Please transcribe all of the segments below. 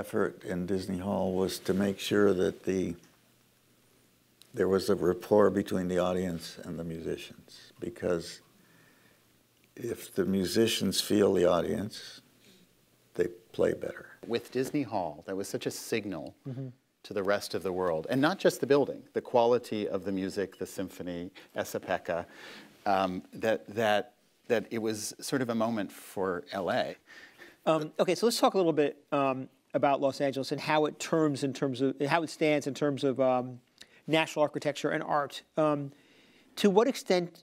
effort in Disney Hall was to make sure that there was a rapport between the audience and the musicians, because if the musicians feel the audience, they play better. With Disney Hall, that was such a signal to the rest of the world, and not just the building, the quality of the music, the symphony, Esa-Pekka, that it was sort of a moment for LA. Okay, so let's talk a little bit about Los Angeles and how it stands in terms of national architecture and art. To what extent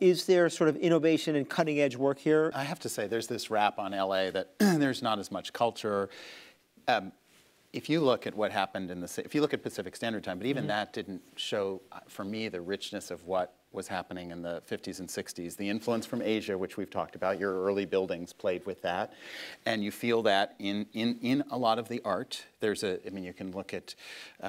is there sort of innovation and cutting edge work here? I have to say, there's this rap on LA that there's not as much culture. If you look at what happened if you look at Pacific Standard Time, but even that didn't show, for me, the richness of what was happening in the 50s and 60s. The influence from Asia, which we've talked about, your early buildings played with that. And you feel that in a lot of the art. I mean, you can look at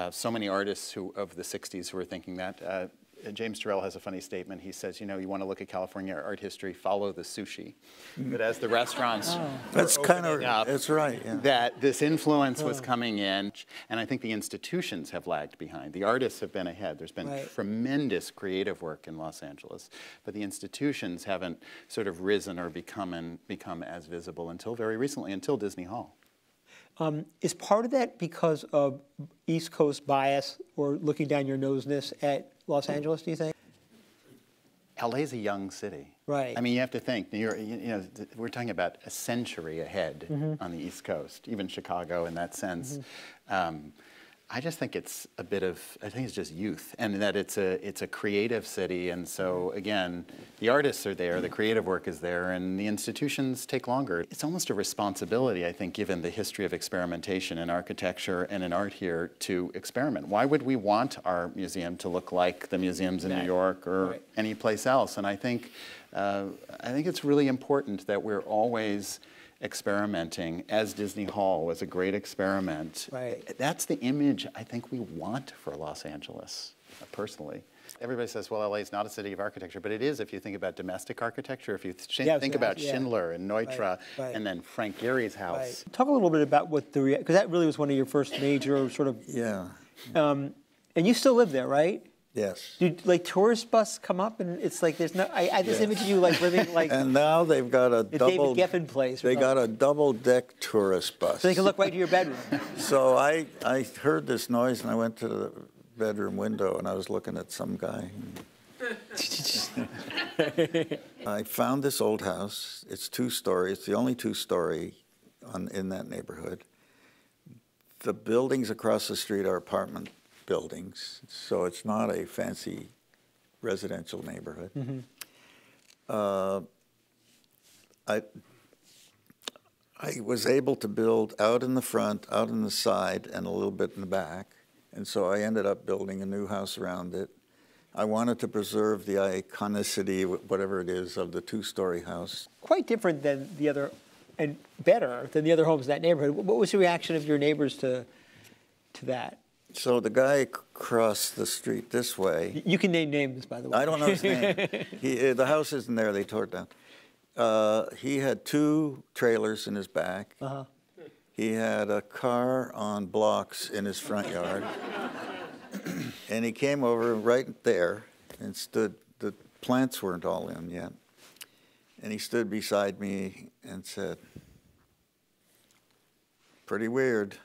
so many artists of the 60s who are thinking that. James Turrell has a funny statement. He says, you know, you want to look at California art history, follow the sushi. But as the restaurants that's kind of up, that's right. Yeah. That this influence was coming in, and I think the institutions have lagged behind. The artists have been ahead. There's been tremendous creative work in Los Angeles, but the institutions haven't sort of risen or become as visible until very recently, until Disney Hall. Is part of that because of East Coast bias or looking down your noseness at Los Angeles, do you think? LA's a young city. Right. I mean, you have to think, we're talking about a century ahead on the East Coast, even Chicago in that sense. I just think it's I think it's just youth, and that it's a creative city, and so again, the artists are there, the creative work is there, and the institutions take longer. It's almost a responsibility, I think, given the history of experimentation in architecture and in art here, to experiment. Why would we want our museum to look like the museums in New York or any place else? And I think it's really important that we're always experimenting, as Disney Hall was a great experiment. Right. That's the image I think we want for Los Angeles, personally. Everybody says, well, LA is not a city of architecture, but it is if you think about domestic architecture, if you think about Schindler and Neutra, and then Frank Gehry's house. Right. Talk a little bit about what because that really was one of your first major sort of... Yeah. And you still live there, right? Yes. Do like tourist buses come up and it's like there's no? I had this image of you like living like. And now they've got a double. David Geffen place. They got a double-deck tourist bus. So they can look right to your bedroom. So I heard this noise and I went to the bedroom window and I was looking at some guy. I found this old house. It's 2-story. It's the only 2-story in that neighborhood. The buildings across the street are apartment buildings, so it's not a fancy residential neighborhood. I was able to build out in the front, out in the side, and a little bit in the back, and so I ended up building a new house around it. I wanted to preserve the iconicity, whatever it is, of the 2-story house. Quite different than the other, and better than the other homes in that neighborhood. What was the reaction of your neighbors to that? So the guy across the street this way. You can name names, by the way. I don't know his name. The house isn't there. They tore it down. He had 2 trailers in his back. He had a car on blocks in his front yard. And he came over right there and stood. The plants weren't all in yet. And he stood beside me and said, "Pretty weird."